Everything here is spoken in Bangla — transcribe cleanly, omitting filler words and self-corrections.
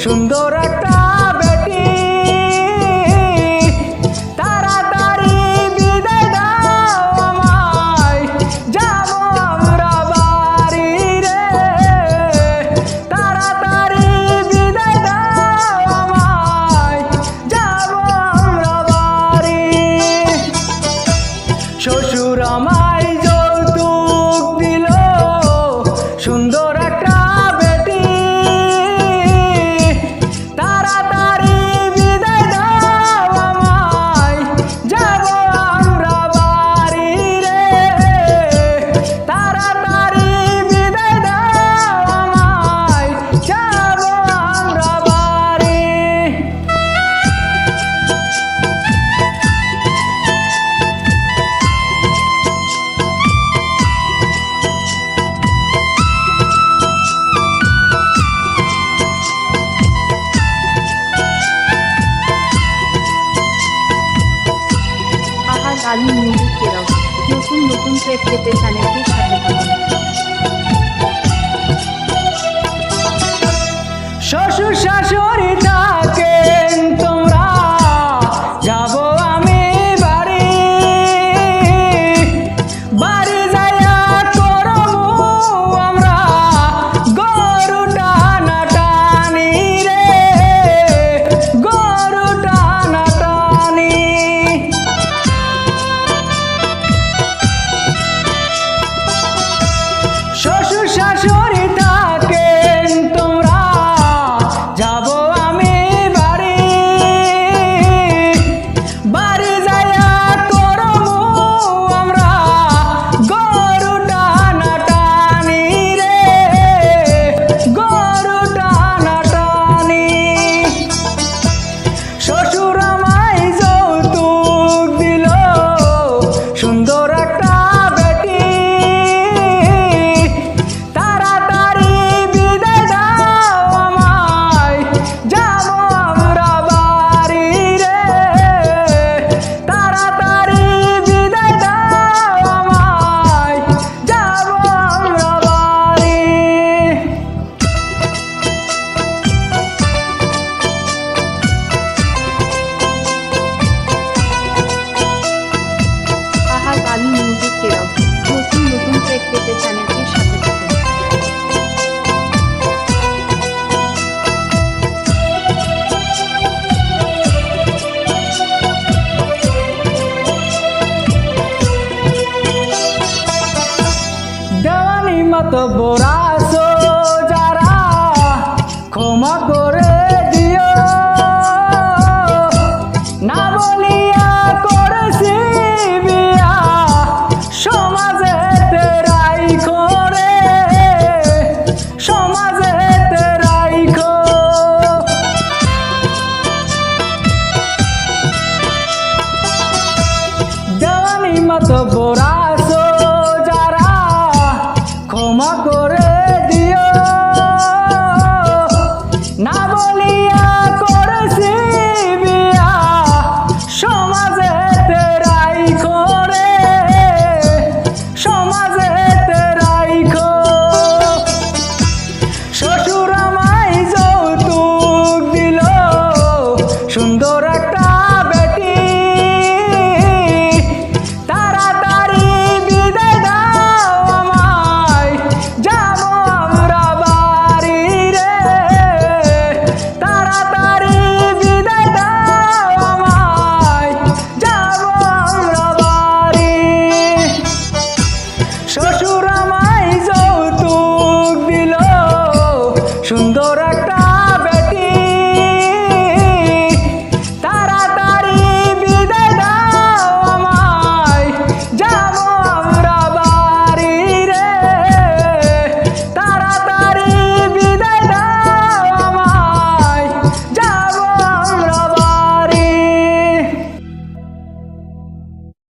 সুন্দর একটা বেটি তাড়াতাড়ি বিদায় দাও আমায়, যাব আমরা বাড়ি রে। তাড়াতাড়ি বিদায় দাও আমায়, যাব আমরা বাড়ি। শ্বশুর আমায় যৌতুক দিল, সুন্দর একটা বেটি তাড়াতাড়ি বিদায় দাও আমায়, যাব আমরা বাড়ি রে। তাড়াতাড়ি বিদায় দাও আমায়, যাব আমরা বাড়ি। গালি মিউজিকেরাও নতুন নতুন ট্র্যাক পেতে চ্যানেলটির সাথে থাকুন। শ্বশুর শাশুড়ি থাকেন তোমরা, যাব আমি বাড়ি। বাড়ি যাইয়া করমু আমরা গরু টানাটানি রে, গরু টানাটানি। শ্বশুর শাশুড়ি থাকেন তোমরা, যাব আমি বাড়ি। বাড়ি যাইয়া করমু আমরা গরু টানাটানি রে, গরু টানাটানি। শ্বশুর আমায় যৌতুক দিল, সুন্দর একটা বেটি তাড়াতাড়ি বিদায় দাও আমায়, যাব আমরা বাড়ি রে। তাড়াতাড়ি বিদায় দাও আমায়, যাব আমরা বাড়ি। গালি মিউজিকেরাও নতুন নতুন ট্র্যাক পেতে চ্যানেলটির সাথে থাকুন। দেওয়ানি মতো বোরাসো যারা, ক্ষমা করে দিও। না বলিয়া করেছি বিয়া, সমাজে তেরাই করে, সমাজে তেরাই খো। দেওয়ানি মতো বোরাসো যারা, ক্ষমা করে দিও। না বলিয়া করেছি বিয়া, সমাজে তেরাই করে, সমাজে তেরাই খো। শ্বশুর আমায় যৌতুক দিল, সুন্দর একটা বেটি তাড়াতাড়ি বিদায় দাও আমায়, যাব আমরা বাড়ি রে। তাড়াতাড়ি বিদায় দাও আমায়, যাব আমরা বাড়ি। শ্বশুর আমায় যৌতুক দিল, সুন্দর একটা